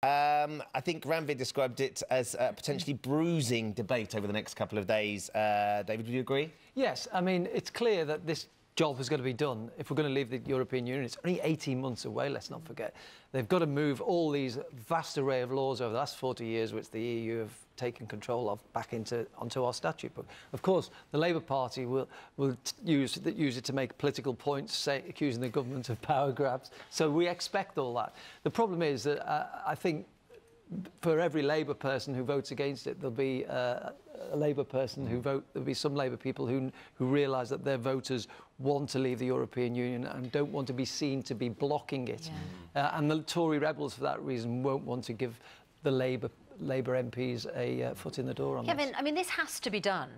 I think Ranveer described it as a potentially bruising debate over the next couple of days. David, would you agree? Yes. I mean, it's clear that this job has got to be done if we're going to leave the European Union. It's only 18 months away, let's not forget. They've got to move all these vast array of laws over the last 40 years, which the EU have taken control of, back onto our statute book. Of course, the Labour Party will use it to make political points, accusing the government of power grabs. So we expect all that. The problem is that I think for every Labour person who votes against it, there'll be a Labour person there'll be some Labour people who realise that their voters want to leave the European Union and don't want to be seen to be blocking it. Yeah. And the Tory rebels, for that reason, won't want to give the Labour MPs a foot in the door on Kevin, this. I mean, this has to be done.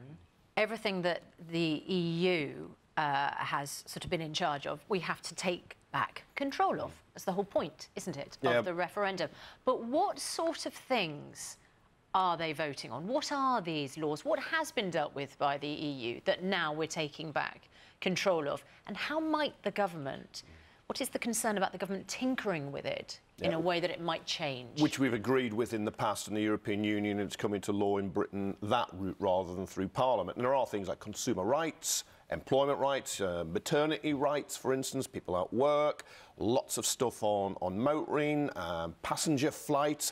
Everything that the EU has sort of been in charge of, we have to take back control of. That's the whole point, isn't it, of the referendum? But what sort of things are they voting on? What are these laws? What has been dealt with by the EU that now we're taking back control of? And how might the government, what is the concern about the government tinkering with it in a way that it might change? Which we've agreed with in the past in the European Union. It's come into law in Britain that route rather than through Parliament. And there are things like consumer rights, employment rights, maternity rights, for instance, people at work, lots of stuff on motoring, passenger flights,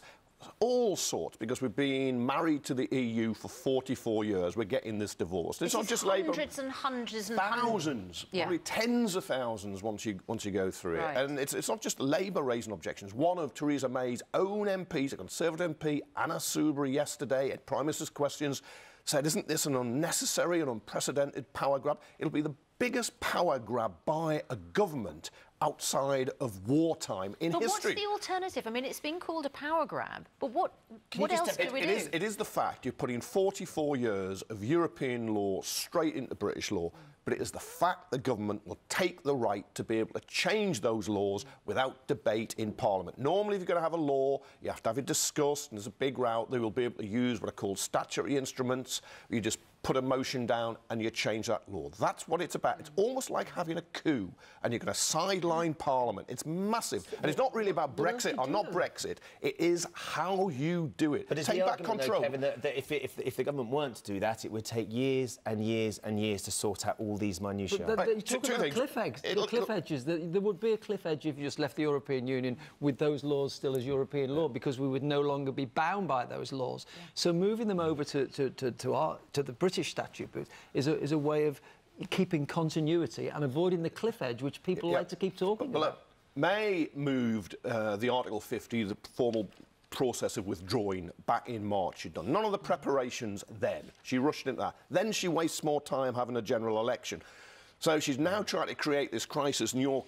all sorts, because we've been married to the EU for 44 years. We're getting this divorce. It's not just Labour. Hundreds and hundreds and thousands, probably tens of thousands once you go through it. And it's not just Labour raising objections. One of Theresa May's own MPs, a Conservative MP, Anna Soubry, yesterday at Prime Minister's questions, said, isn't this an unnecessary and unprecedented power grab? It'll be the biggest power grab by a government outside of wartime in history. But what's the alternative? I mean, it's been called a power grab, but what else do we do? It is the fact you're putting 44 years of European law straight into British law, but it is the fact the government will take the right to be able to change those laws without debate in Parliament. Normally, if you're going to have a law, you have to have it discussed, and there's a big route. They will be able to use what are called statutory instruments. You just put a motion down and you change that law. That's what it's about. It's almost like having a coup and you're going to sideline Parliament. It's massive. And it's not really about Brexit or not Brexit. It is how you do it. But take back control. Though, Kevin, that if the government weren't to do that, it would take years and years and years to sort out all these minutiae. But you talk about cliff edges. There would be a cliff edge if you just left the European Union with those laws still as European law, because we would no longer be bound by those laws. So moving them over to the British statute book is a way of keeping continuity and avoiding the cliff edge, which people like to keep talking about. May moved the Article 50, the formal process of withdrawing, back in March. She'd done none of the preparations then. She rushed into that. Then she wastes more time having a general election. So she's now trying to create this crisis near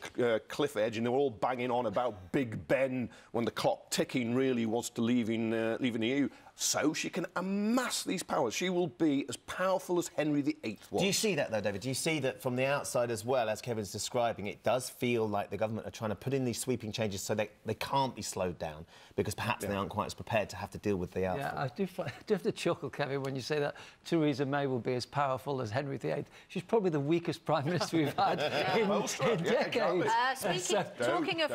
cliff edge, and they were all banging on about Big Ben when the clock ticking really was to leaving the EU. So she can amass these powers. She will be as powerful as Henry VIII was. Do you see that, though, David? Do you see that from the outside as well, as Kevin's describing? It does feel like the government are trying to put in these sweeping changes so they can't be slowed down, because perhaps they aren't quite as prepared to have to deal with the outfit. Yeah, I do have to chuckle, Kevin, when you say that Theresa May will be as powerful as Henry VIII. She's probably the weakest Prime Minister we've had in decades. Talking of